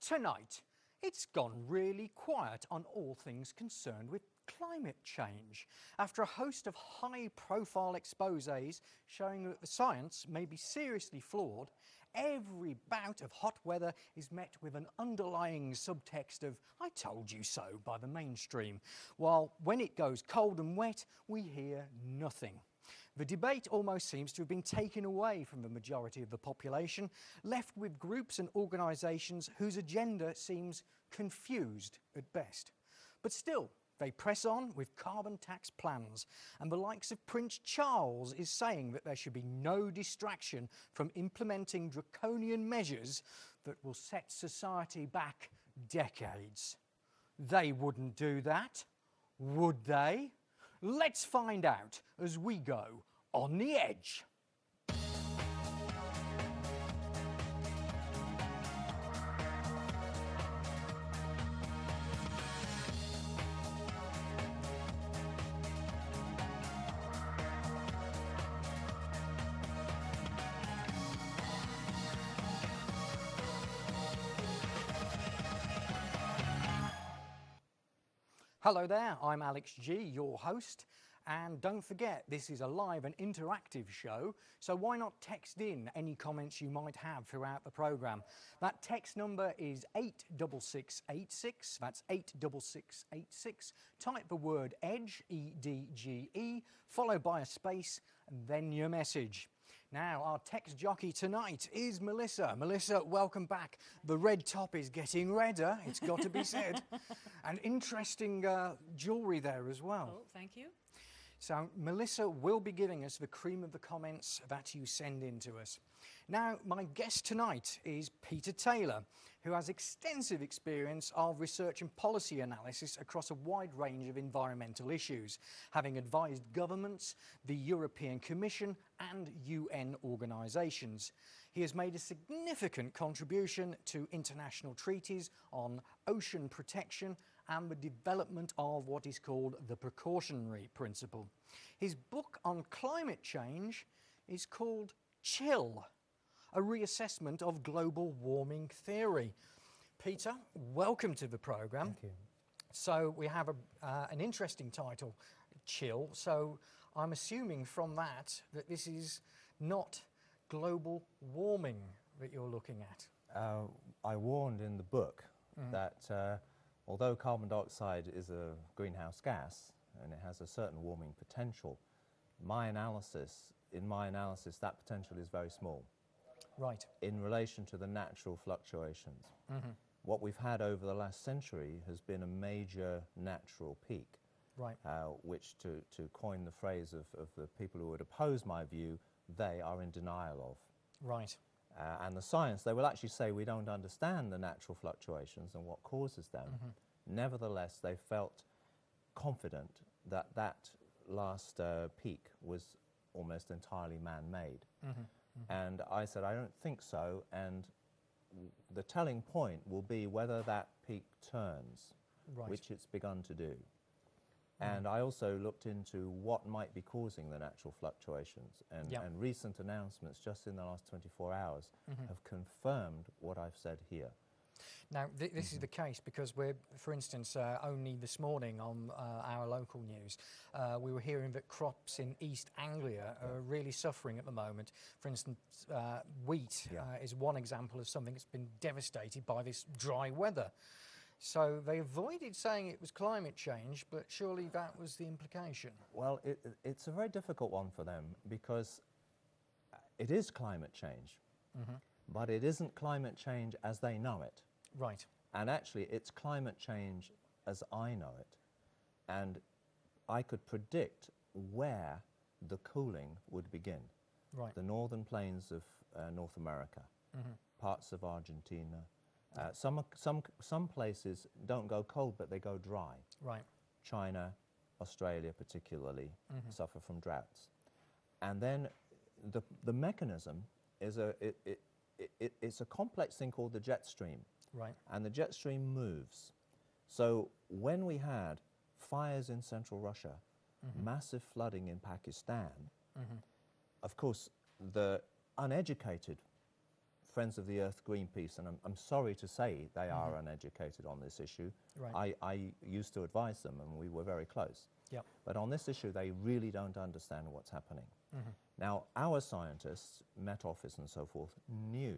Tonight, it's gone really quiet on all things concerned with climate change after a host of high-profile exposés showing that the science may be seriously flawed. Every bout of hot weather is met with an underlying subtext of "I told you so" by the mainstream, while when it goes cold and wet, we hear nothing. The debate almost seems to have been taken away from the majority of the population, left with groups and organisations whose agenda seems confused at best. But still, they press on with carbon tax plans, and the likes of Prince Charles is saying that there should be no distraction from implementing draconian measures that will set society back decades. They wouldn't do that, would they? Let's find out as we go on the edge. Hello there, I'm Alex G, your host, and don't forget this is a live and interactive show, so why not text in any comments you might have throughout the programme. That text number is 86686, that's 86686, type the word EDGE, E-D-G-E, followed by a space, and then your message. Now, our text jockey tonight is Melissa. Melissa, welcome back. The red top is getting redder, it's got to be said. And interesting jewellery there as well. Oh, thank you. So Melissa will be giving us the cream of the comments that you send in to us. Now, my guest tonight is Peter Taylor, who has extensive experience of research and policy analysis across a wide range of environmental issues, having advised governments, the European Commission and UN organisations. He has made a significant contribution to international treaties on ocean protection and the development of what is called the precautionary principle. His book on climate change is called Chill, a reassessment of global warming theory. Peter, welcome to the programme. Thank you. So we have an interesting title, Chill. So I'm assuming from that this is not global warming that you're looking at. I warned in the book that although carbon dioxide is a greenhouse gas and it has a certain warming potential, in my analysis that potential is very small. Right. In relation to the natural fluctuations. What we've had over the last century has been a major natural peak. Right. Which, to coin the phrase of the people who would oppose my view, they are in denial of. Right. And the science, they will actually say we don't understand the natural fluctuations and what causes them. Nevertheless, they felt confident that that last peak was almost entirely man-made. And I said, I don't think so, and the telling point will be whether that peak turns, which it's begun to do. And I also looked into what might be causing the natural fluctuations, and recent announcements just in the last 24 hours have confirmed what I've said here. Now, this is the case because we're, for instance, only this morning on our local news, we were hearing that crops in East Anglia are really suffering at the moment. For instance, wheat is one example of something that's been devastated by this dry weather. So they avoided saying it was climate change, but surely that was the implication. Well, it's a very difficult one for them because it is climate change, but it isn't climate change as they know it. Right. And actually, it's climate change as I know it. And I could predict where the cooling would begin. Right. The northern plains of North America, parts of Argentina. Some places don't go cold, but they go dry. Right. China, Australia particularly, suffer from droughts. And then the mechanism is it's a complex thing called the jet stream. Right. And the jet stream moves. So when we had fires in central Russia, massive flooding in Pakistan, of course, the uneducated Friends of the Earth, Greenpeace, and I'm sorry to say they are uneducated on this issue. Right. I used to advise them, and we were very close. Yep. But on this issue, they really don't understand what's happening. Now, our scientists, Met Office and so forth, knew,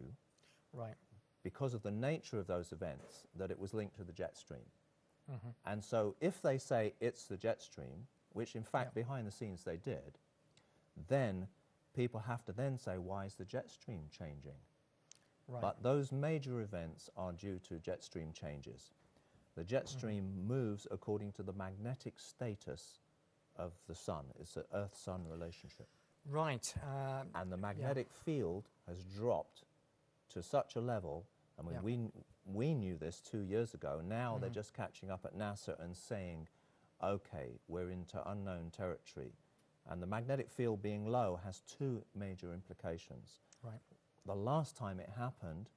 Right. because of the nature of those events, that it was linked to the jet stream. And so if they say it's the jet stream, which in fact behind the scenes they did, then people have to then say, why is the jet stream changing? Right. But those major events are due to jet stream changes. The jet stream moves according to the magnetic status of the sun. It's an Earth-Sun relationship. Right. And the magnetic field has dropped to such a level. I mean, we knew this 2 years ago. Now they're just catching up at NASA and saying, okay, we're into unknown territory. And the magnetic field being low has two major implications. Right. The last time it happened,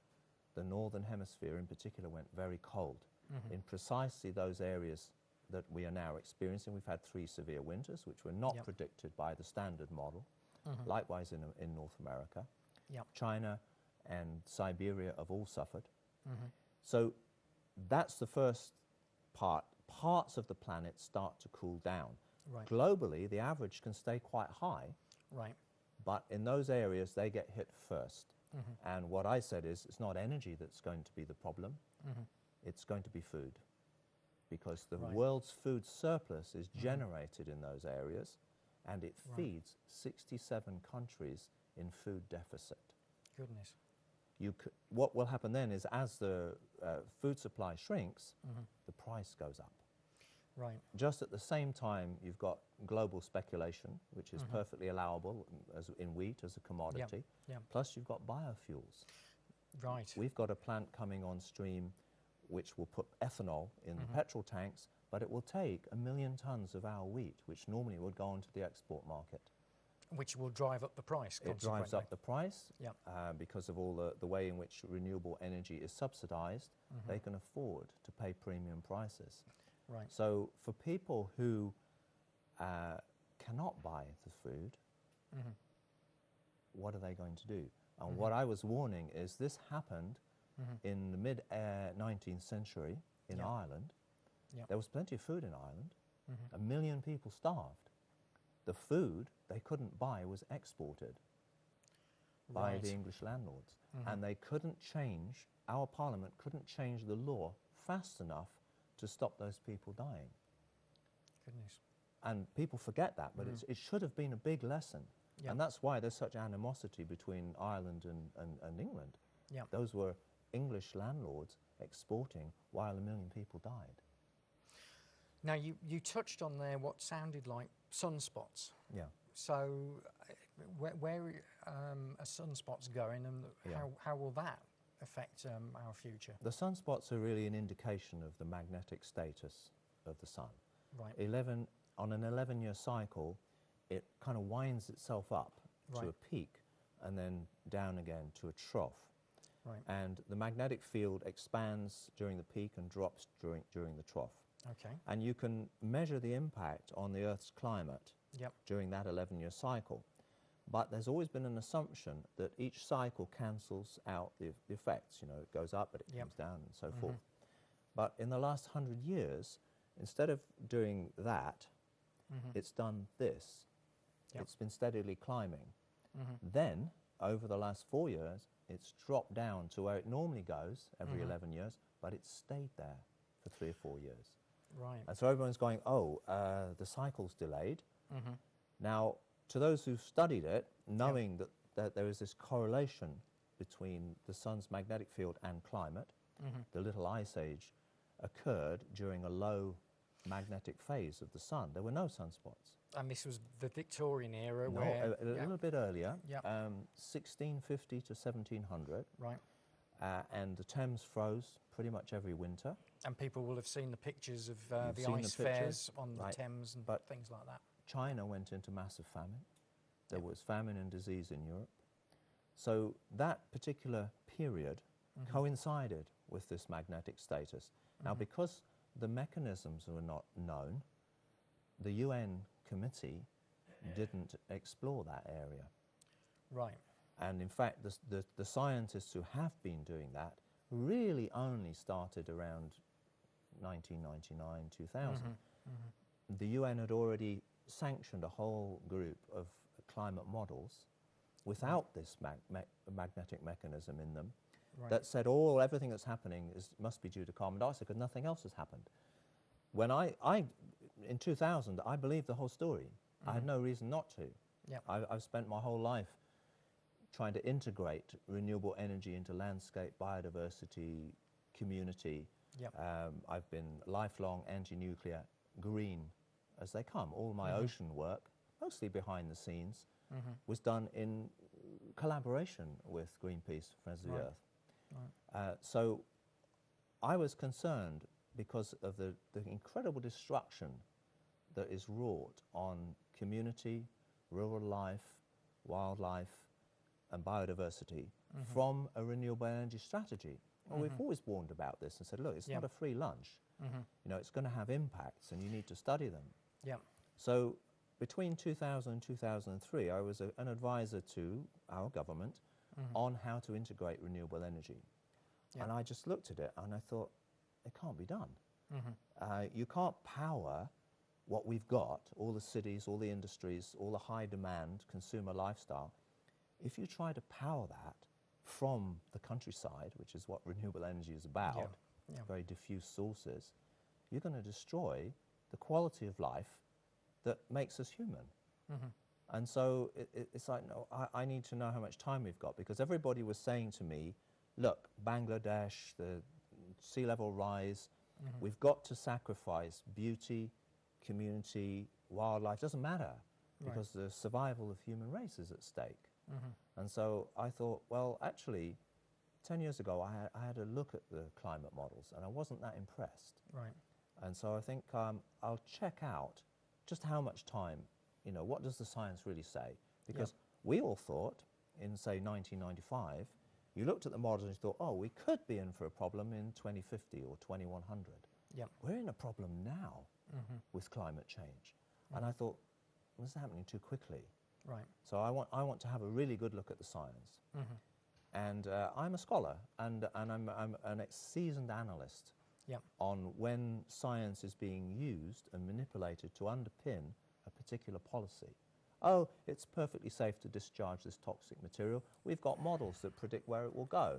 the northern hemisphere in particular went very cold. In precisely those areas that we are now experiencing. We've had 3 severe winters, which were not predicted by the standard model. Likewise in North America. China and Siberia have all suffered. So that's the first part. Parts of the planet start to cool down. Right. Globally, the average can stay quite high, Right. but in those areas, they get hit first. And what I said is, it's not energy that's going to be the problem, it's going to be food. Because the world's food surplus is generated in those areas, and it feeds 67 countries in food deficit. Goodness. What will happen then is, as the food supply shrinks, the price goes up. Right. Just at the same time, you've got global speculation, which is perfectly allowable as in wheat as a commodity. Plus, you've got biofuels. Right. We've got a plant coming on stream which will put ethanol in the petrol tanks, but it will take 1 million tons of our wheat, which normally would go onto the export market. Which will drive up the price, It drives up the price Yep. because of all the way in which renewable energy is subsidized. They can afford to pay premium prices. Right. So for people who cannot buy the food, what are they going to do? And what I was warning is this happened in the mid-19th century in Ireland. There was plenty of food in Ireland. 1 million people starved. The food they couldn't buy was exported by the English landlords. And they couldn't change, our parliament couldn't change the law fast enough to stop those people dying. Goodness. And people forget that, but it should have been a big lesson. And that's why there's such animosity between Ireland and England. Those were English landlords exporting while 1 million people died. Now, you touched on there what sounded like sunspots. Yeah. So where are sunspots going, and how will that affect our future? The sunspots are really an indication of the magnetic status of the sun. Right. On an 11-year cycle, it kind of winds itself up to a peak and then down again to a trough. Right. And the magnetic field expands during the peak and drops during the trough. Okay. And you can measure the impact on the Earth's climate during that 11-year cycle. But there's always been an assumption that each cycle cancels out the effects. You know, it goes up, but it comes down and so forth. But in the last 100 years, instead of doing that, it's done this. It's been steadily climbing. Then, over the last 4 years, it's dropped down to where it normally goes every 11 years, but it's stayed there for 3 or 4 years. Right. And so everyone's going, oh, the cycle's delayed. Now, to those who've studied it, knowing that there is this correlation between the sun's magnetic field and climate, the little ice age occurred during a low magnetic phase of the sun. There were no sunspots. And this was the Victorian era, No, where a little bit earlier, Yep. 1650 to 1700. Right. And the Thames froze pretty much every winter. And people will have seen the pictures of You've the seen ice the fairs pictures, on the right. Thames and But things like that. China went into massive famine. There was famine and disease in Europe. So that particular period coincided with this magnetic status. Now, because the mechanisms were not known, the UN committee didn't explore that area. Right. And in fact, the scientists who have been doing that really only started around 1999, 2000. The UN had already sanctioned a whole group of climate models without this magnetic mechanism in them that said, oh, everything that's happening must be due to carbon dioxide because nothing else has happened. When in 2000, I believed the whole story. I had no reason not to. Yep. I've spent my whole life trying to integrate renewable energy into landscape, biodiversity, community. Yep. I've been lifelong anti-nuclear, green as they come. All my ocean work, mostly behind the scenes, was done in collaboration with Greenpeace, Friends of the Earth. So I was concerned because of the incredible destruction that is wrought on community, rural life, wildlife, and biodiversity from a renewable energy strategy. Well, we've always warned about this and said, look, it's not a free lunch. You know, it's going to have impacts and you need to study them. Yeah. So between 2000 and 2003, I was an advisor to our government on how to integrate renewable energy. And I just looked at it and I thought, it can't be done. You can't power what we've got, all the cities, all the industries, all the high demand consumer lifestyle. If you try to power that from the countryside, which is what renewable energy is about, very diffuse sources, you're going to destroy the quality of life that makes us human. And so it's like, no, I need to know how much time we've got, because everybody was saying to me, look, Bangladesh, the sea level rise, we've got to sacrifice beauty, community, wildlife, doesn't matter, because the survival of human race is at stake. And so I thought, well, actually, 10 years ago, I had a look at the climate models, and I wasn't that impressed. And so I think I'll check out just how much time, you know, what does the science really say? Because we all thought, in, say, 1995, you looked at the models and you thought, oh, we could be in for a problem in 2050 or 2100. We're in a problem now with climate change. And I thought, this is happening too quickly. So I want to have a really good look at the science. And I'm a scholar, and I'm an seasoned analyst on when science is being used and manipulated to underpin a particular policy. Oh, it's perfectly safe to discharge this toxic material. We've got models that predict where it will go.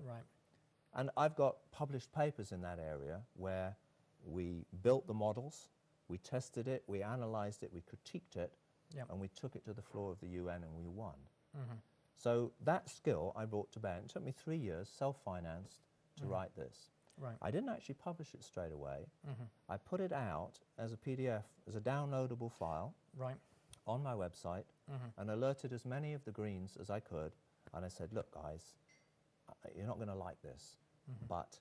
And I've got published papers in that area where we built the models, we tested it, we analysed it, we critiqued it, and we took it to the floor of the UN and we won. So that skill I brought to bear. It took me 3 years, self-financed, to write this. I didn't actually publish it straight away. I put it out as a PDF, as a downloadable file on my website, and alerted as many of the Greens as I could. And I said, look, guys, you're not going to like this, but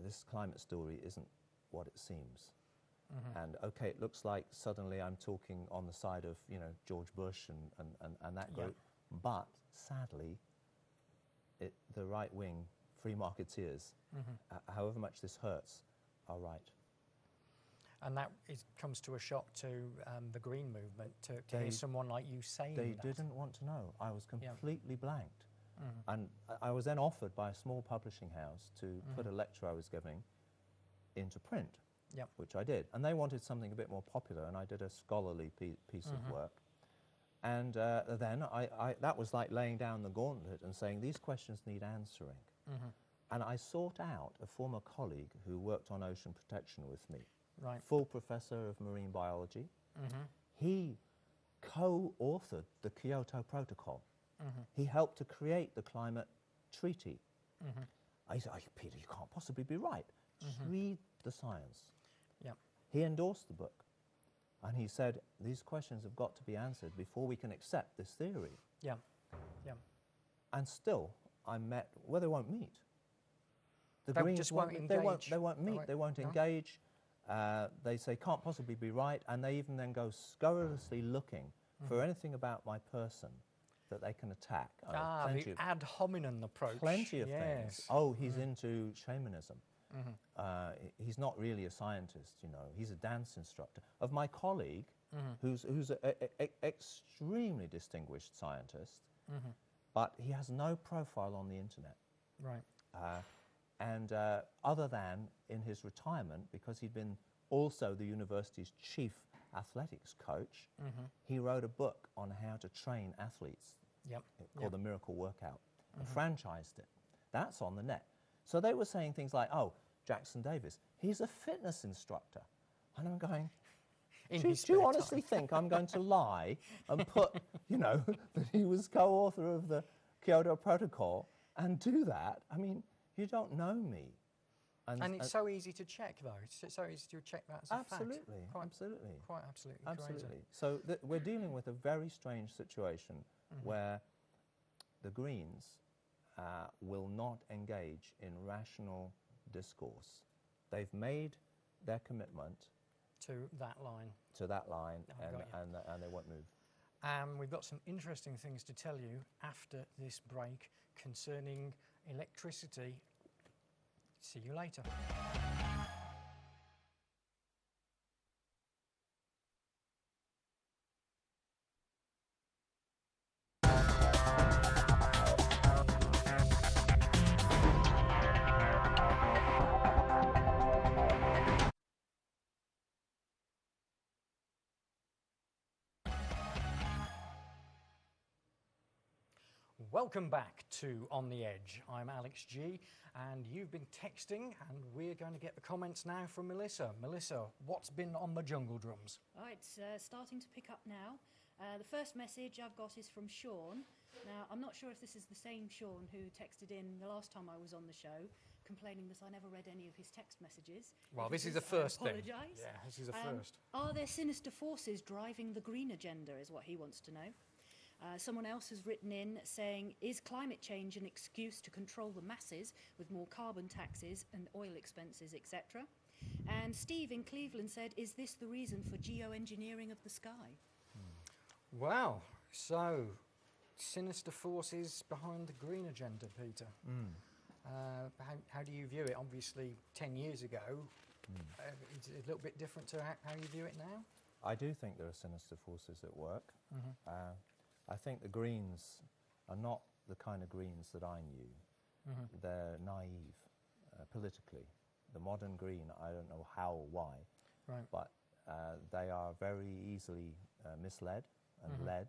this climate story isn't what it seems. And okay, it looks like suddenly I'm talking on the side of, you know, George Bush and that group, but sadly, the right-wing free marketeers, however much this hurts, are right. And that comes to a shock to the Green movement, to hear someone like you saying They that. didn't want to know. I was completely blanked. And I was then offered by a small publishing house to put a lecture I was giving into print, which I did. And they wanted something a bit more popular, and I did a scholarly piece of work. And then that was like laying down the gauntlet and saying, these questions need answering. And I sought out a former colleague who worked on ocean protection with me, full professor of marine biology. He co-authored the Kyoto Protocol. He helped to create the climate treaty. I said, Peter, you can't possibly be right. Just read the science. He endorsed the book. And he said, these questions have got to be answered before we can accept this theory. And still, I'm met, well, they won't meet. The Greens just won't engage. They won't meet, they won't engage. They say, can't possibly be right, and they even then go scurrilously looking for anything about my person that they can attack. The ad hominem approach. Plenty of things. Oh, he's into shamanism. He's not really a scientist, you know. He's a dance instructor. Of my colleague, who's an extremely distinguished scientist, but he has no profile on the internet. Right. And other than in his retirement, because he'd been also the university's chief athletics coach, he wrote a book on how to train athletes called The Miracle Workout and franchised it. That's on the net. So they were saying things like, oh, Jackson Davis, he's a fitness instructor. And I'm going, do you honestly think I'm going to lie and put, you know, that he was co-author of the Kyoto Protocol and do that? I mean, you don't know me. And it's so easy to check, though. It's so easy to check that as a fact. Absolutely. Quite absolutely Absolutely. crazy. So we're dealing with a very strange situation where the Greens will not engage in rational discourse. They've made their commitment to that line. And they won't move. We've got some interesting things to tell you after this break concerning electricity. See you later. Welcome back to On the Edge. I'm Alex G, and you've been texting, and we're going to get the comments now from Melissa. Melissa, what's been on the jungle drums? Oh, it's starting to pick up now. The first message I've got is from Sean. Now, I'm not sure if this is the same Sean who texted in the last time I was on the show, complaining that I never read any of his text messages. Well, If this it is the first I thing. apologise. Yeah, this is the first. Are there sinister forces driving the green agenda, is what he wants to know. Someone else has written in saying, is climate change an excuse to control the masses with more carbon taxes and oil expenses, etc.? And Steve in Cleveland said, is this the reason for geoengineering of the sky? Wow, so sinister forces behind the green agenda, Peter. How do you view it? Obviously, 10 years ago, it's a little bit different to how you view it now? I do think there are sinister forces at work. I think the Greens are not the kind of Greens that I knew. They're naive politically. The modern Green, I don't know how or why, but they are very easily misled and led,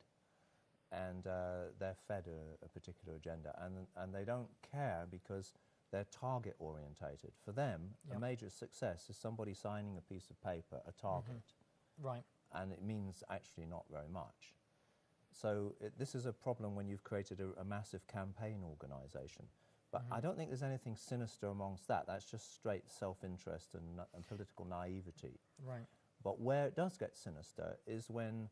and they're fed a particular agenda, and they don't care because they're target orientated. For them, a major success is somebody signing a piece of paper, a target, and it means actually not very much. So this is a problem when you've created a massive campaign organisation. But I don't think there's anything sinister amongst that. That's just straight self-interest and political naivety. But where it does get sinister is when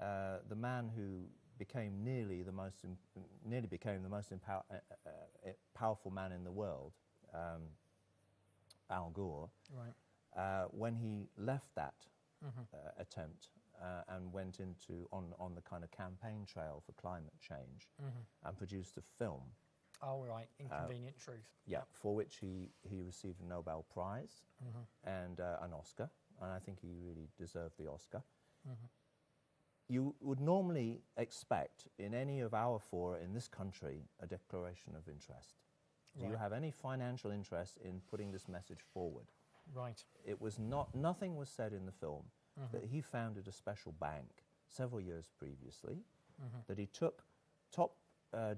the man who became nearly became the most powerful man in the world, Al Gore, when he left that attempt and went on the kind of campaign trail for climate change and produced a film. Oh, right, Inconvenient Truth. Yeah, for which he received a Nobel Prize and an Oscar, and I think he really deserved the Oscar. You would normally expect in any of our fora in this country a declaration of interest. Do you have any financial interest in putting this message forward? It was nothing was said in the film that he founded a special bank several years previously, that he took top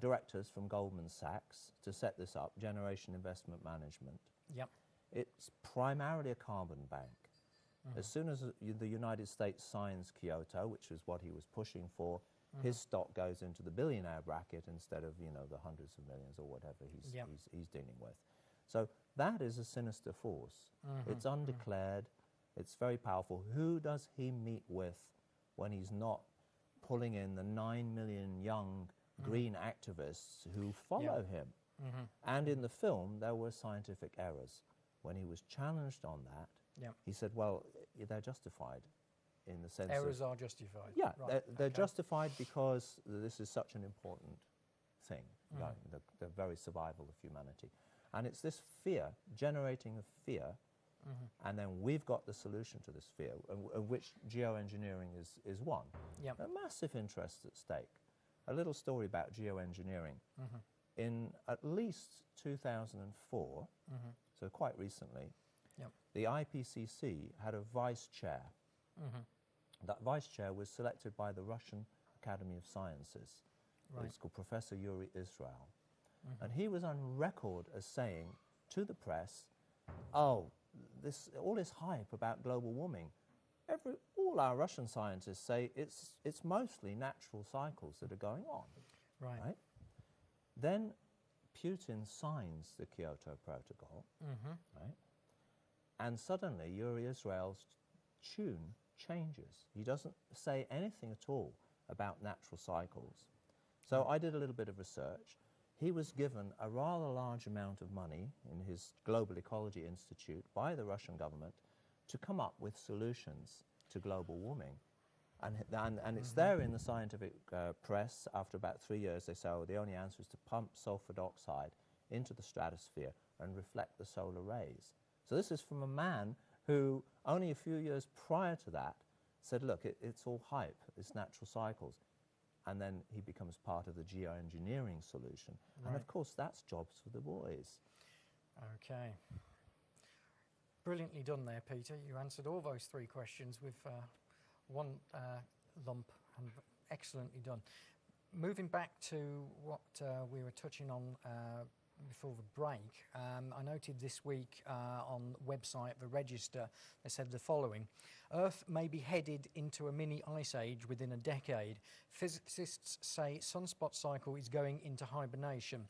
directors from Goldman Sachs to set this up, Generation Investment Management. It's primarily a carbon bank. As soon as the United States signs Kyoto, which is what he was pushing for, his stock goes into the billionaire bracket instead of, you know, the hundreds of millions or whatever he's dealing with. So that is a sinister force. It's undeclared. It's very powerful. Who does he meet with when he's not pulling in the 9 million young green activists who follow him? And in the film, there were scientific errors. When he was challenged on that, he said, well, they're justified in the sense Errors are justified. Yeah, they're justified because this is such an important thing, the very survival of humanity. And it's this fear, generating of fear, and then we've got the solution to this fear, of which geoengineering is one. A massive interest at stake. a little story about geoengineering. In at least 2004, so quite recently, Yep. the IPCC had a vice chair. That vice chair was selected by the Russian Academy of Sciences. Right. It's called Professor Yuri Israel. And he was on record as saying to the press, oh, all this hype about global warming, all our Russian scientists say it's mostly natural cycles that are going on. Right. Then Putin signs the Kyoto Protocol, right? And suddenly Yuri Israel's tune changes. He doesn't say anything at all about natural cycles. So I did a little bit of research. He was given a rather large amount of money in his Global Ecology Institute by the Russian government to come up with solutions to global warming. And it's there in the scientific press. After about 3 years, they say, oh, the only answer is to pump sulfur dioxide into the stratosphere and reflect the solar rays. So this is from a man who, only a few years prior to that, said, look, it's all hype, it's natural cycles. And then he becomes part of the geoengineering solution. Right. And of course, that's jobs for the boys. Okay. Brilliantly done there, Peter. You answered all those 3 questions with one lump, and excellently done. Moving back to what we were touching on before the break, I noted this week on the website, the Register, they said the following: Earth may be headed into a mini ice age within a decade. Physicists say sunspot cycle is going into hibernation.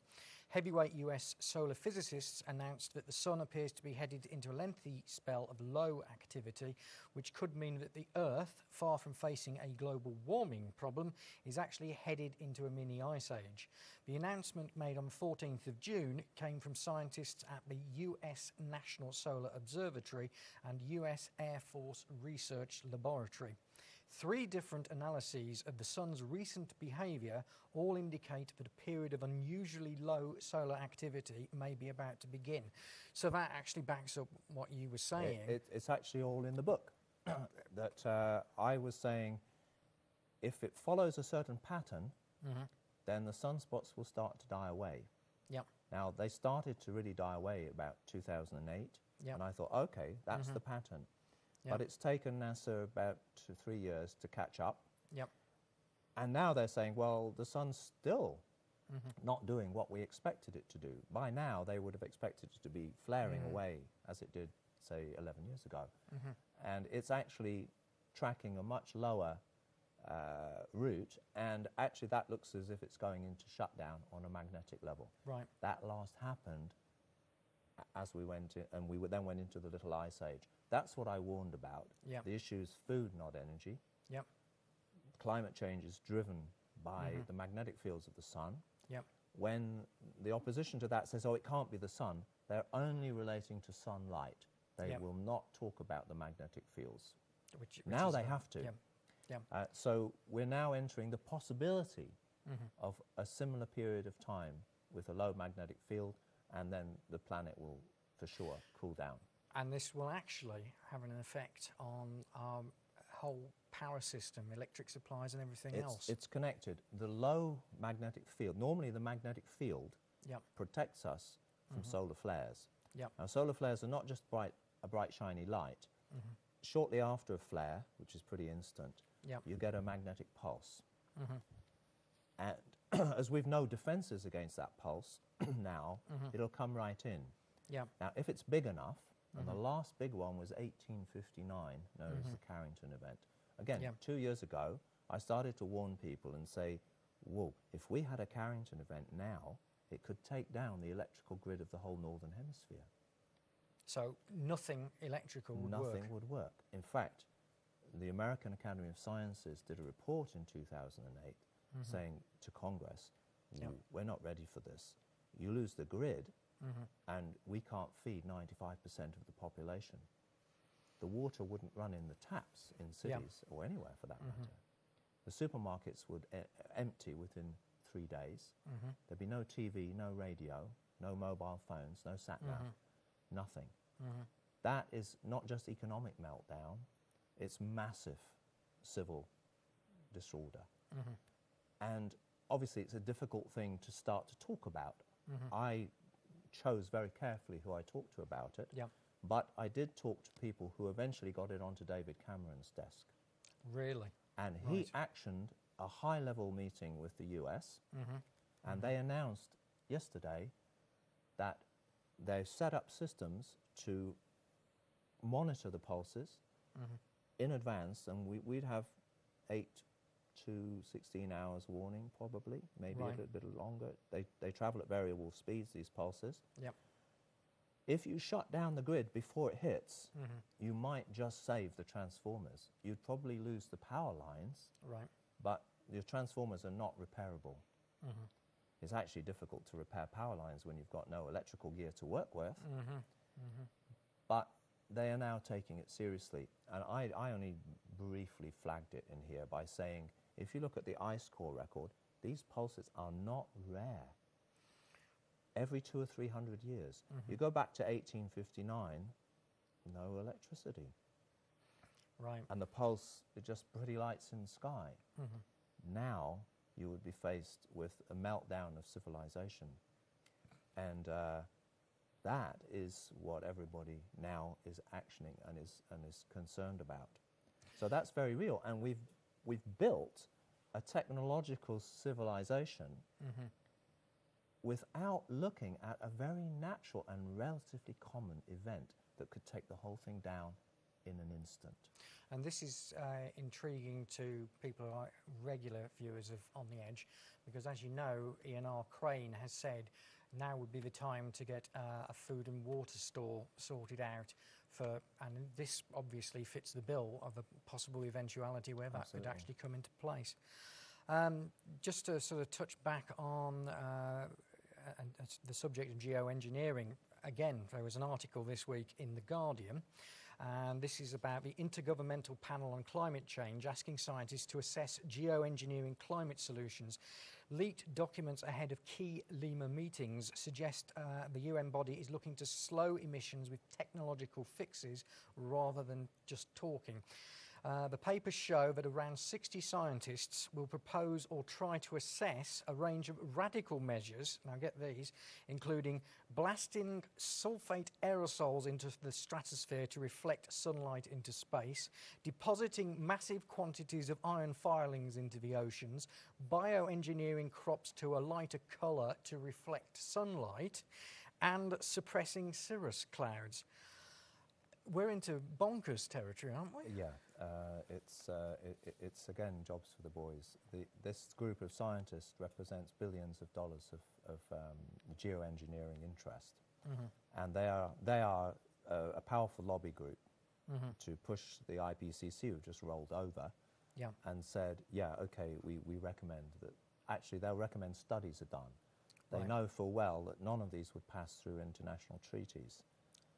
Heavyweight US solar physicists announced that the sun appears to be headed into a lengthy spell of low activity, which could mean that the Earth, far from facing a global warming problem, is actually headed into a mini ice age. The announcement made on the 14th of June came from scientists at the US National Solar Observatory and US Air Force Research Laboratory. 3 different analyses of the sun's recent behaviour all indicate that a period of unusually low solar activity may be about to begin. So that actually backs up what you were saying. It's actually all in the book. That I was saying, if it follows a certain pattern, then the sunspots will start to die away. Yep. Now, they started to really die away about 2008, Yep. and I thought, okay, that's the pattern. Yep. But it's taken NASA about 2 or 3 years to catch up. Yep. And now they're saying, well, the sun's still not doing what we expected it to do. By now, they would have expected it to be flaring away as it did, say, 11 years ago. And it's actually tracking a much lower route, and actually that looks as if it's going into shutdown on a magnetic level. Right. That last happened as we went in, and we then went into the little ice age. That's what I warned about. Yep. The issue is food, not energy. Yep. Climate change is driven by the magnetic fields of the sun. Yep. When the opposition to that says, oh, it can't be the sun, they're only relating to sunlight. They Yep. will not talk about the magnetic fields. Which Now is they have to. Yep. Yep. So we're now entering the possibility of a similar period of time with a low magnetic field, and then the planet will, for sure, cool down. And this will actually have an effect on our whole power system, electric supplies and everything else. It's connected. The low magnetic field, normally the magnetic field Yep. protects us from solar flares. Yep. Now, solar flares are not just a bright, shiny light. Shortly after a flare, which is pretty instant, Yep. you get a magnetic pulse. And as we've no defences against that pulse now, it'll come right in. Yep. Now, if it's big enough, and the last big one was 1859, known as the Carrington event. Again, Yep. 2 years ago, I started to warn people and say, whoa, if we had a Carrington event now, it could take down the electrical grid of the whole northern hemisphere. So nothing electrical would work. Nothing would work. In fact, the American Academy of Sciences did a report in 2008 saying to Congress, Yep. we're not ready for this. You lose the grid, and we can't feed 95% of the population. The water wouldn't run in the taps in cities or anywhere for that matter. The supermarkets would empty within 3 days. There'd be no TV, no radio, no mobile phones, no sat-nav, nothing. That is not just economic meltdown, it's massive civil disorder. And obviously it's a difficult thing to start to talk about. I chose very carefully who I talked to about it, Yeah. but I did talk to people who eventually got it onto David Cameron's desk. Really? And he actioned a high-level meeting with the US, and they announced yesterday that they've set up systems to monitor the pulses in advance, and we'd have 8 to 16 hours warning, probably, maybe a little bit longer. They travel at variable speeds, these pulses. Yep. If you shut down the grid before it hits, you might just save the transformers. You'd probably lose the power lines, Right. but your transformers are not repairable. It's actually difficult to repair power lines when you've got no electrical gear to work with. But they are now taking it seriously. And I only briefly flagged it in here by saying, if you look at the ice core record, these pulses are not rare. Every 200 or 300 years. You go back to 1859, no electricity. Right. And the pulse, it just pretty lights in the sky. Now you would be faced with a meltdown of civilization. And that is what everybody now is actioning and is concerned about. So that's very real. And we've built a technological civilization without looking at a very natural and relatively common event that could take the whole thing down in an instant. And this is intriguing to people who are regular viewers of On the Edge, because as you know, Ian R. Crane has said now would be the time to get a food and water store sorted out for, and this obviously fits the bill of a possible eventuality where that could actually come into place. Just to sort of touch back on the subject of geoengineering, again, there was an article this week in The Guardian, and this is about the Intergovernmental Panel on Climate Change asking scientists to assess geoengineering climate solutions. Leaked documents ahead of key Lima meetings suggest the UN body is looking to slow emissions with technological fixes rather than just talking. The papers show that around 60 scientists will propose or try to assess a range of radical measures, now get these, including blasting sulfate aerosols into the stratosphere to reflect sunlight into space, depositing massive quantities of iron filings into the oceans, bioengineering crops to a lighter colour to reflect sunlight, and suppressing cirrus clouds. We're into bonkers territory, aren't we? Yeah, it's again jobs for the boys. This group of scientists represents billions of dollars of geoengineering interest, and they are a powerful lobby group to push the IPCC, who just rolled over and said, yeah, okay, we recommend that. Actually, they'll recommend studies are done. They know full well that none of these would pass through international treaties.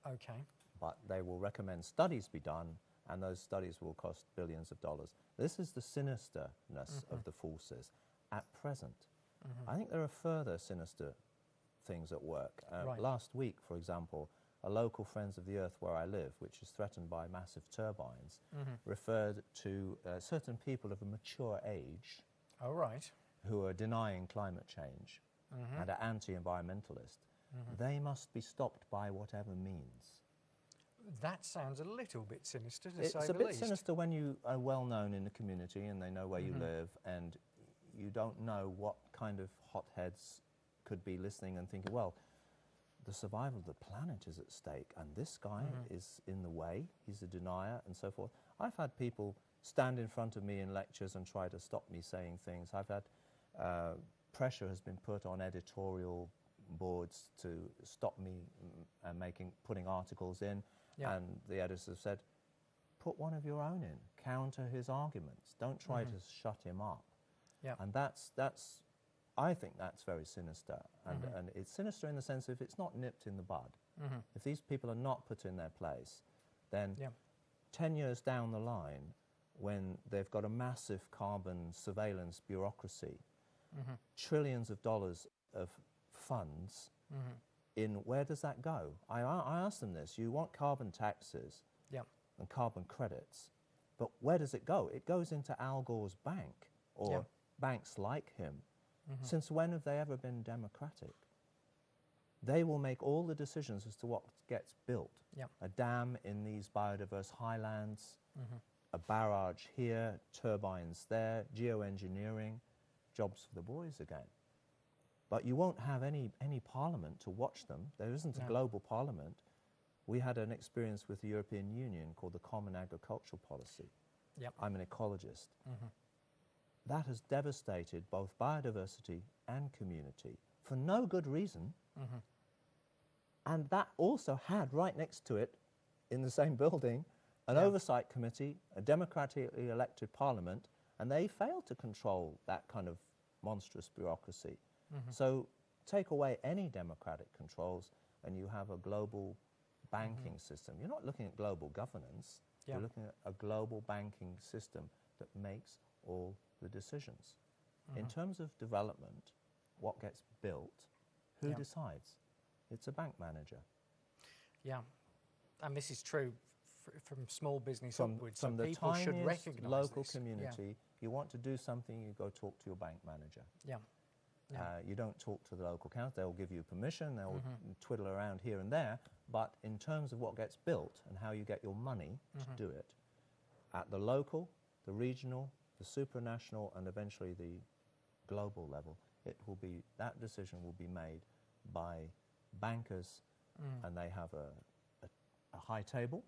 Okay. But they will recommend studies be done, and those studies will cost billions of dollars. This is the sinisterness of the forces at present. I think there are further sinister things at work. Last week, for example, a local Friends of the Earth where I live, which is threatened by massive turbines, referred to certain people of a mature age who are denying climate change and are anti-environmentalist. They must be stopped by whatever means. That sounds a little bit sinister, to say the least. It's a bit sinister when you are well known in the community and they know where you live, and you don't know what kind of hotheads could be listening and thinking, well, the survival of the planet is at stake, and this guy is in the way, he's a denier, and so forth. I've had people stand in front of me in lectures and try to stop me saying things. I've had pressure has been put on editorial boards to stop me putting articles in. And the editors have said, put one of your own in, counter his arguments. Don't try to shut him up. And I think that's very sinister. And it's sinister in the sense if it's not nipped in the bud. If these people are not put in their place, then 10 years down the line, when they've got a massive carbon surveillance bureaucracy, trillions of dollars of funds, in where does that go? I asked them this. You want carbon taxes and carbon credits, but where does it go? It goes into Al Gore's bank or banks like him. Since when have they ever been democratic? They will make all the decisions as to what gets built. Yep. A dam in these biodiverse highlands, a barrage here, turbines there, geoengineering, jobs for the boys again. But you won't have any parliament to watch them. There isn't a global parliament. We had an experience with the European Union called the Common Agricultural Policy. Yep. I'm an ecologist. That has devastated both biodiversity and community for no good reason. And that also had right next to it, in the same building, an oversight committee, a democratically elected parliament, and they failed to control that kind of monstrous bureaucracy. So take away any democratic controls and you have a global banking system. You're not looking at global governance, you're looking at a global banking system that makes all the decisions. In terms of development, what gets built, who decides? It's a bank manager. Yeah, and this is true from small business From upwards, the so people should tiniest recognise local this. community, you want to do something, you go talk to your bank manager. You don't talk to the local council, they'll give you permission, they'll twiddle around here and there, but in terms of what gets built and how you get your money to do it, at the local, the regional, the supranational, and eventually the global level, that decision will be made by bankers, and they have a high table.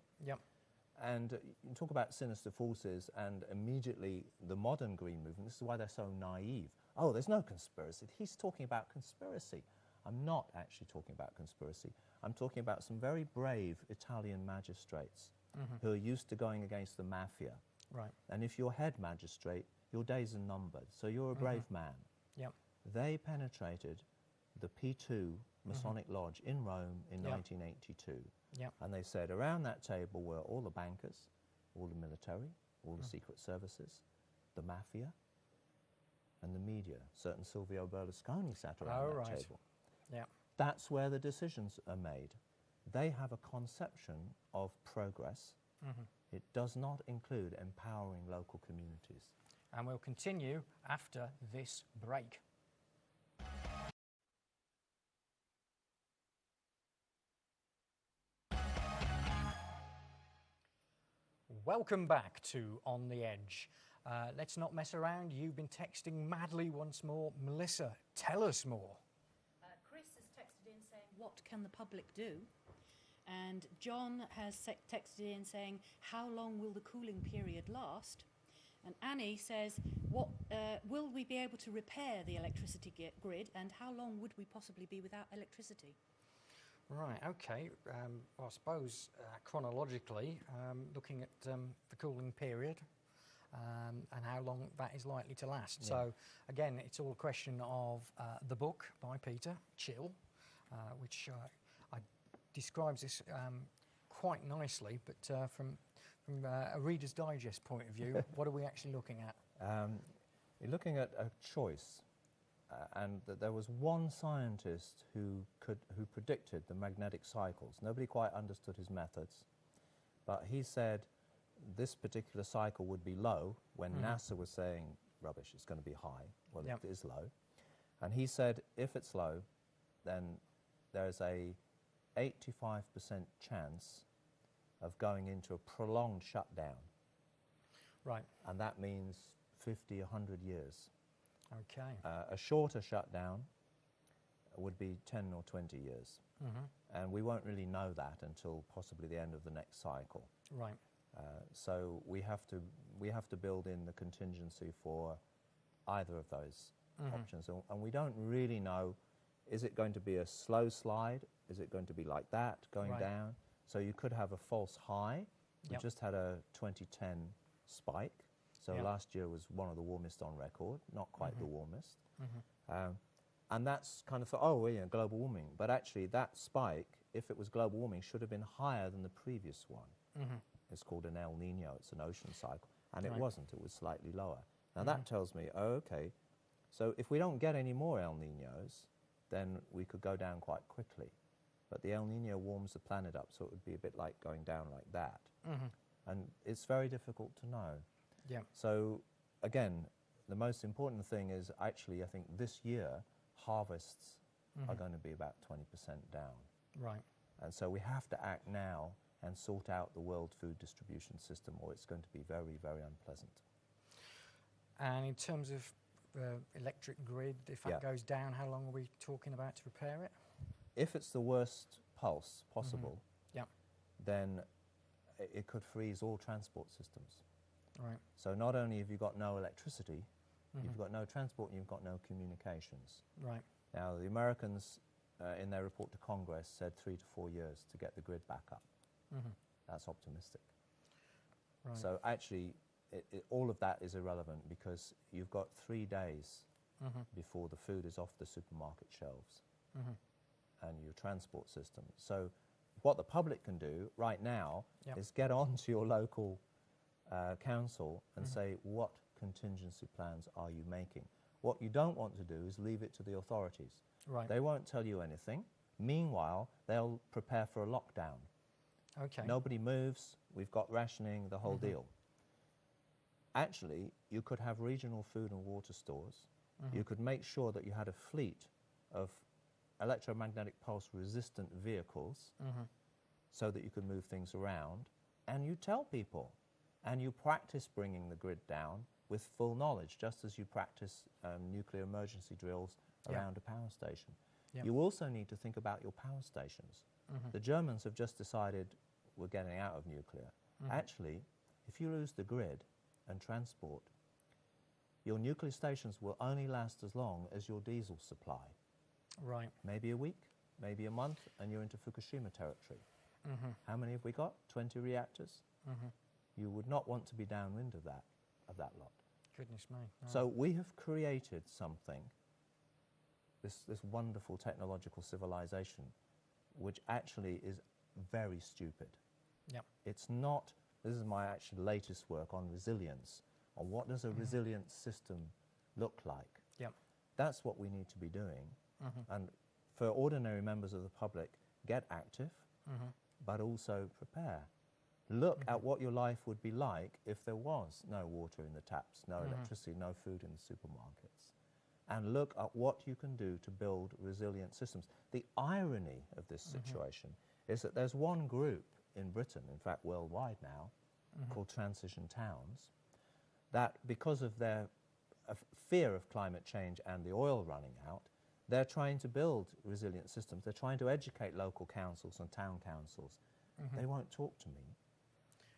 And you talk about sinister forces, and immediately the modern green movement, this is why they're so naive. Oh, there's no conspiracy. He's talking about conspiracy. I'm not actually talking about conspiracy. I'm talking about some very brave Italian magistrates who are used to going against the mafia. And if you're head magistrate, your days are numbered, so you're a brave man. They penetrated the P2 Masonic Lodge in Rome in 1982. And they said around that table were all the bankers, all the military, all the secret services, the mafia, and the media. Certain Silvio Berlusconi sat around that table. That's where the decisions are made. They have a conception of progress. It does not include empowering local communities. And we'll continue after this break. Welcome back to On the Edge. Let's not mess around. You've been texting madly once more. Melissa, tell us more. Chris has texted in saying, what can the public do? And John has texted in saying, how long will the cooling period last? And Annie says, will we be able to repair the electricity grid, and how long would we possibly be without electricity? Right, okay. Well, I suppose chronologically, looking at the cooling period and how long that is likely to last. So, again, it's all a question of the book by Peter, Chill, which describes this quite nicely, but from a Reader's Digest point of view, what are we actually looking at? You're looking at a choice. And that there was one scientist who predicted the magnetic cycles. Nobody quite understood his methods, but he said this particular cycle would be low when NASA was saying, rubbish, it's going to be high. Well, it is low. And he said, if it's low, then there's a 85% chance of going into a prolonged shutdown. Right. And that means 50, 100 years. Okay. A shorter shutdown would be 10 or 20 years. And we won't really know that until possibly the end of the next cycle. Right. So we have to build in the contingency for either of those options. And we don't really know, is it going to be a slow slide? Is it going to be like that, going down? So you could have a false high. We just had a 2010 spike. So last year was one of the warmest on record, not quite the warmest. And that's kind of thought, oh, well, yeah, global warming. But actually that spike, if it was global warming, should have been higher than the previous one. It's called an El Nino, it's an ocean cycle. And it wasn't, it was slightly lower. Now that tells me, oh, okay, so if we don't get any more El Ninos, then we could go down quite quickly. But the El Nino warms the planet up, so it would be a bit like going down like that. And it's very difficult to know. So again, the most important thing is actually, I think this year, harvests are going to be about 20% down. Right. And so we have to act now and sort out the world food distribution system, or it's going to be very, very unpleasant. And in terms of electric grid, if that Yeah. goes down, how long are we talking about to repair it? If it's the worst pulse possible, Yeah. then it could freeze all transport systems. Right. So not only have you got no electricity, you've got no transport, and you've got no communications. Right. Now, the Americans, in their report to Congress, said 3 to 4 years to get the grid back up. That's optimistic. Right. So actually, all of that is irrelevant because you've got 3 days before the food is off the supermarket shelves and your transport system. So what the public can do right now Yep. is get on to your local council and say, what contingency plans are you making? What you don't want to do is leave it to the authorities. Right. They won't tell you anything. Meanwhile, they'll prepare for a lockdown. Okay. Nobody moves, we've got rationing, the whole deal. Actually, you could have regional food and water stores. You could make sure that you had a fleet of electromagnetic pulse resistant vehicles so that you could move things around, and you tell people, and you practice bringing the grid down with full knowledge, just as you practice nuclear emergency drills around a power station. Yeah. You also need to think about your power stations. The Germans have just decided we're getting out of nuclear. Actually, if you lose the grid and transport, your nuclear stations will only last as long as your diesel supply. Right. Maybe a week, maybe a month, and you're into Fukushima territory. How many have we got? 20 reactors? You would not want to be downwind of that lot. Goodness me. Right. So we have created something, this wonderful technological civilization, which actually is very stupid. Yep. It's not, this is my actual latest work on resilience, on what does a resilient system look like. Yep. That's what we need to be doing. And for ordinary members of the public, get active, but also prepare. Look at what your life would be like if there was no water in the taps, no electricity, no food in the supermarkets. And look at what you can do to build resilient systems. The irony of this situation is that there's one group in Britain, in fact worldwide now, called Transition Towns, that because of their fear of climate change and the oil running out, they're trying to build resilient systems. They're trying to educate local councils and town councils. They won't talk to me.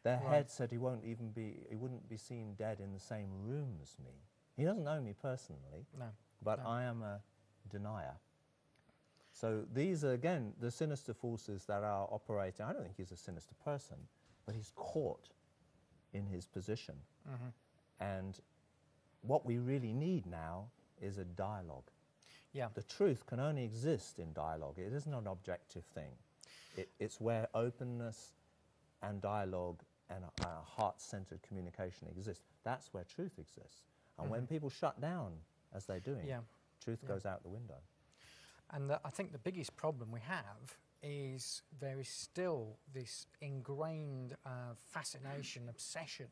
Their head said he wouldn't be seen dead in the same room as me. He doesn't know me personally, but I am a denier. So these are, again, the sinister forces that are operating. I don't think he's a sinister person, but he's caught in his position. And what we really need now is a dialogue. Yeah. The truth can only exist in dialogue. It isn't an objective thing. It's where openness and dialogue and heart-centered communication exist. That's where truth exists. And when people shut down, as they're doing, truth goes out the window. And I think the biggest problem we have is there is still this ingrained fascination, obsession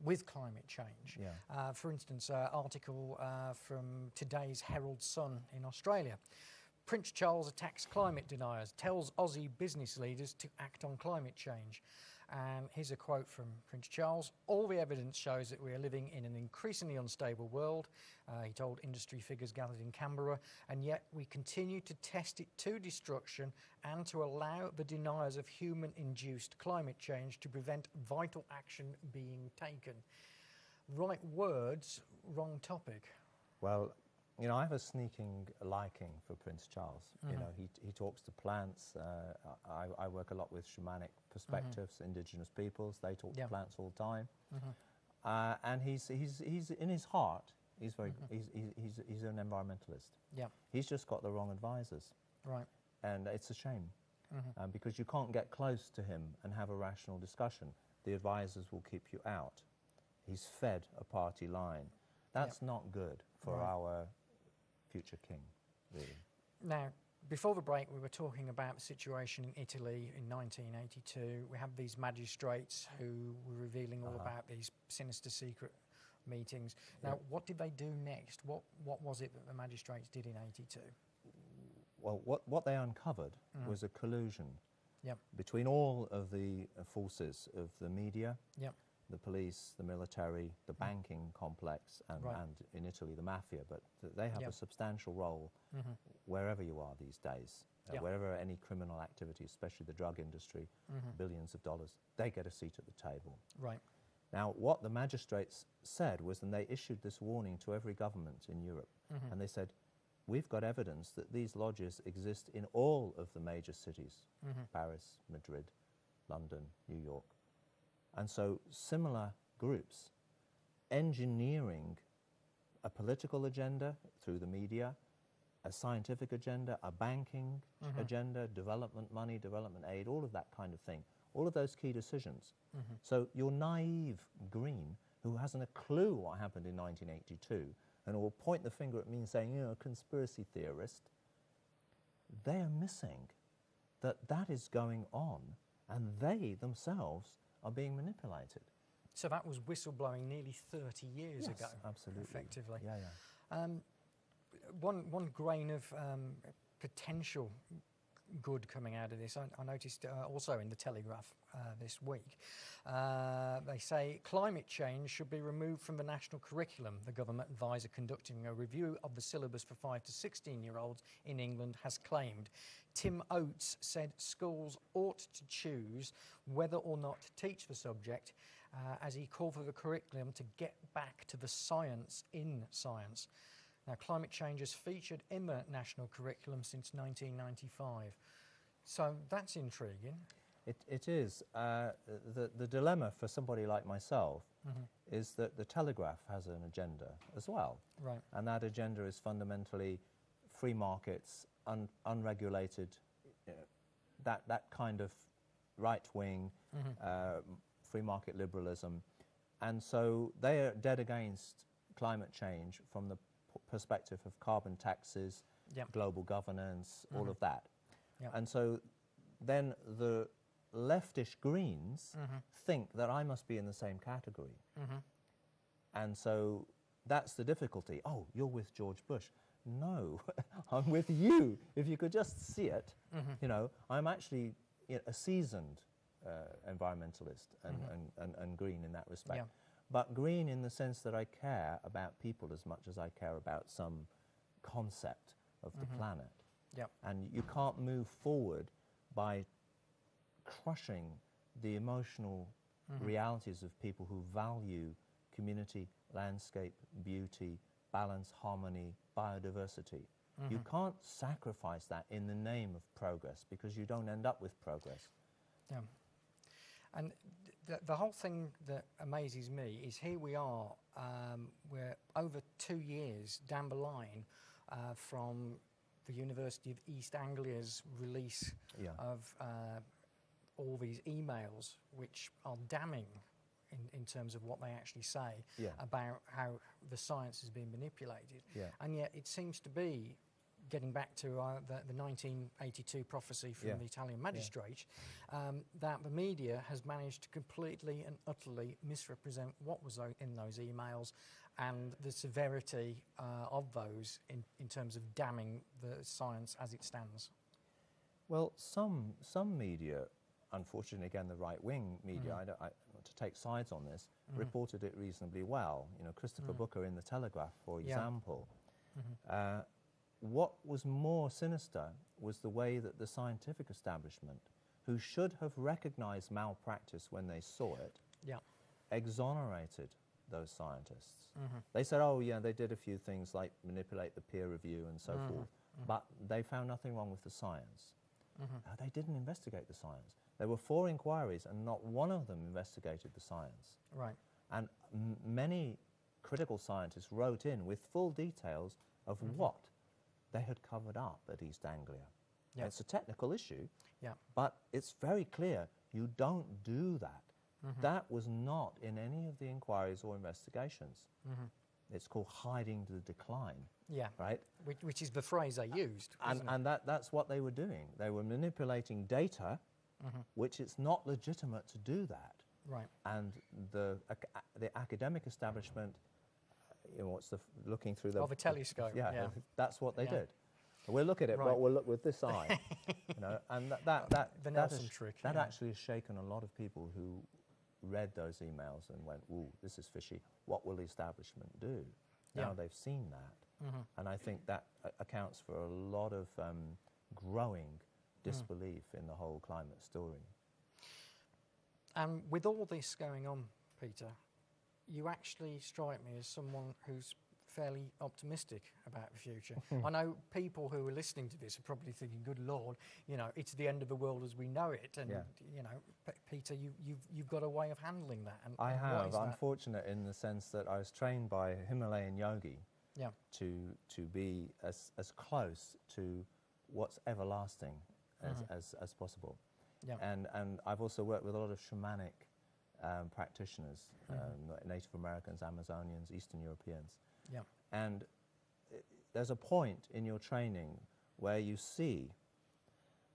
with climate change. Yeah. For instance, article from today's Herald Sun in Australia. Prince Charles attacks climate deniers, tells Aussie business leaders to act on climate change. And here's a quote from Prince Charles. "All the evidence shows that we are living in an increasingly unstable world," he told industry figures gathered in Canberra, "and yet we continue to test it to destruction and to allow the deniers of human-induced climate change to prevent vital action being taken." Right words, wrong topic. Well, you know, I have a sneaking liking for Prince Charles. You know, he talks to plants. I work a lot with shamanic perspectives, indigenous peoples. They talk to plants all the time. And he's in his heart. He's very he's an environmentalist. Yeah. He's just got the wrong advisors. Right. And it's a shame because you can't get close to him and have a rational discussion. The advisors will keep you out. He's fed a party line. That's not good for our future king, really. Now, before the break, we were talking about the situation in Italy in 1982. We have these magistrates who were revealing all about these sinister secret meetings. Now, what did they do next? What was it that the magistrates did in 82? Well, what they uncovered was a collusion Yep. between all of the forces of the media, Yep. the police, the military, the banking complex, and, Right. and in Italy the mafia. But they have Yep. a substantial role wherever you are these days. Yep. Wherever any criminal activity, especially the drug industry, billions of dollars, they get a seat at the table. Right. Now, what the magistrates said was, and they issued this warning to every government in Europe, and they said, we've got evidence that these lodges exist in all of the major cities, Paris, Madrid, London, New York. And so similar groups engineering a political agenda through the media, a scientific agenda, a banking agenda, development money, development aid, all of that kind of thing, all of those key decisions. So your naive Green, who hasn't a clue what happened in 1982, and will point the finger at me and saying, you know, a conspiracy theorist, they are missing that that is going on, and they themselves are being manipulated. So that was whistleblowing nearly 30 years ago. Absolutely. Effectively. Yeah, yeah. One grain of potential good coming out of this, I noticed also in the Telegraph this week. They say climate change should be removed from the national curriculum. The government advisor conducting a review of the syllabus for 5 to 16-year-olds in England has claimed. Tim Oates said schools ought to choose whether or not to teach the subject, as he called for the curriculum to get back to the science in science. Now, climate change has featured in the national curriculum since 1995. So that's intriguing. It is. The dilemma for somebody like myself is that the Telegraph has an agenda as well. Right. And that agenda is fundamentally free markets, unregulated, that kind of right-wing free market liberalism. And so they are dead against climate change from the perspective of carbon taxes, Yep. global governance, all of that. Yep. And so then the leftish Greens think that I must be in the same category. And so that's the difficulty. Oh, you're with George Bush. No, I'm with you. If you could just see it, you know, I'm actually a seasoned environmentalist and green in that respect. Yeah. But green in the sense that I care about people as much as I care about some concept of the planet. Yep. And you can't move forward by crushing the emotional realities of people who value community, landscape, beauty, balance, harmony, biodiversity. You can't sacrifice that in the name of progress, because you don't end up with progress. Yeah. And the whole thing that amazes me is here we are, we're over 2 years down the line from the University of East Anglia's release of all these emails, which are damning in terms of what they actually say about how the science has been manipulated. And yet it seems to be, getting back to the 1982 prophecy from the Italian magistrate, that the media has managed to completely and utterly misrepresent what was in those emails and the severity of those in terms of damning the science as it stands. Well, some media, unfortunately, again, the right-wing media, I don't want to take sides on this, reported it reasonably well. You know, Christopher Booker in the Telegraph, for example. What was more sinister was the way that the scientific establishment, who should have recognized malpractice when they saw it, exonerated those scientists. They said, oh yeah, they did a few things like manipulate the peer review and so forth, but they found nothing wrong with the science. They didn't investigate the science. There were 4 inquiries and not one of them investigated the science. Right. And many critical scientists wrote in with full details of what they had covered up at East Anglia. It's a technical issue, but it's very clear you don't do that. That was not in any of the inquiries or investigations. It's called hiding the decline. Right? Which is the phrase they used. And that's what they were doing. They were manipulating data, which it's not legitimate to do that. Right. And the academic establishment you know, looking through the... Of a telescope, yeah. That's what they Yeah. did. We'll look at it, Right. but we'll look with this eye, you know, and The Nelson has, trick, that yeah. actually has shaken a lot of people who read those emails and went, ooh, this is fishy. What will the establishment do? Yeah. Now they've seen that. And I think that accounts for a lot of growing disbelief in the whole climate story. And with all this going on, Peter, you actually strike me as someone who's fairly optimistic about the future. I know people who are listening to this are probably thinking, good Lord, you know, it's the end of the world as we know it. And, you know, Peter, you've got a way of handling that. And I what have. is I'm that? fortunate in the sense that I was trained by a Himalayan yogi to be as close to what's everlasting as possible. Yeah. And I've also worked with a lot of shamanic practitioners, Native Americans, Amazonians, Eastern Europeans. Yeah. And there's a point in your training where you see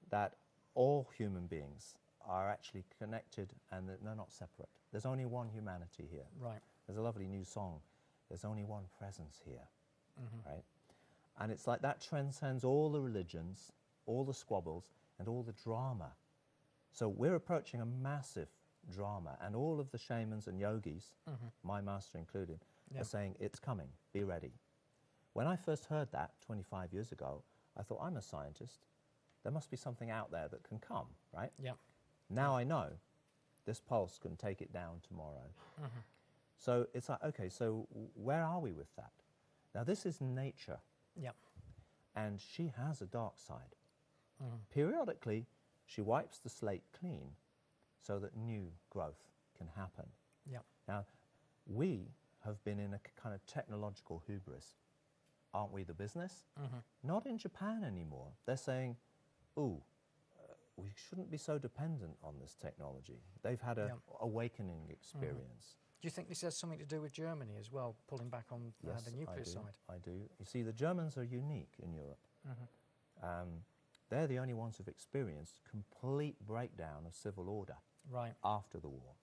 that all human beings are actually connected and that they're not separate. There's only one humanity here. Right. There's a lovely new song, there's only one presence here, right? And it's like that transcends all the religions, all the squabbles, and all the drama. So we're approaching a massive drama, and all of the shamans and yogis, my master included, are saying, it's coming, be ready. When I first heard that 25 years ago, I thought, I'm a scientist. There must be something out there that can come, right? Yeah. Now I know this pulse can take it down tomorrow. So it's like, okay, so where are we with that? Now this is nature. Yeah. And she has a dark side. Periodically, she wipes the slate clean so that new growth can happen. Yeah. Now, we have been in a kind of technological hubris. Aren't we the business? Not in Japan anymore. They're saying, ooh, we shouldn't be so dependent on this technology. They've had a awakening experience. Do you think this has something to do with Germany as well, pulling back on Yes, the nuclear side? I do. You see, the Germans are unique in Europe. They're the only ones who've experienced complete breakdown of civil order Right. after the war.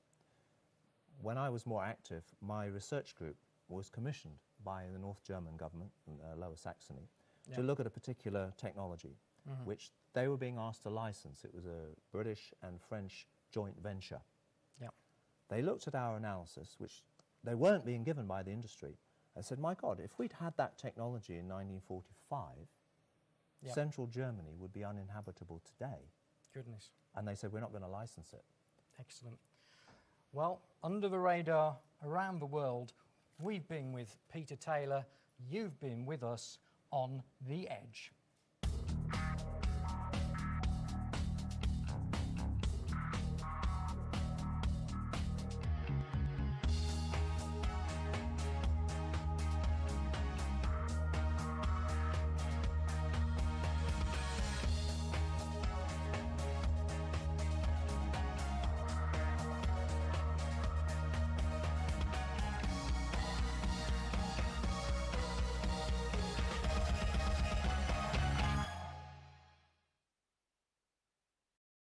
When I was more active, my research group was commissioned by the North German government, Lower Saxony, to look at a particular technology, which they were being asked to license. It was a British and French joint venture. Yeah. They looked at our analysis, which they weren't being given by the industry, and said, my God, if we'd had that technology in 1945, central Germany would be uninhabitable today. Goodness. And they said, we're not going to license it. Excellent. Well, under the radar, around the world, we've been with Peter Taylor. You've been with us on The Edge.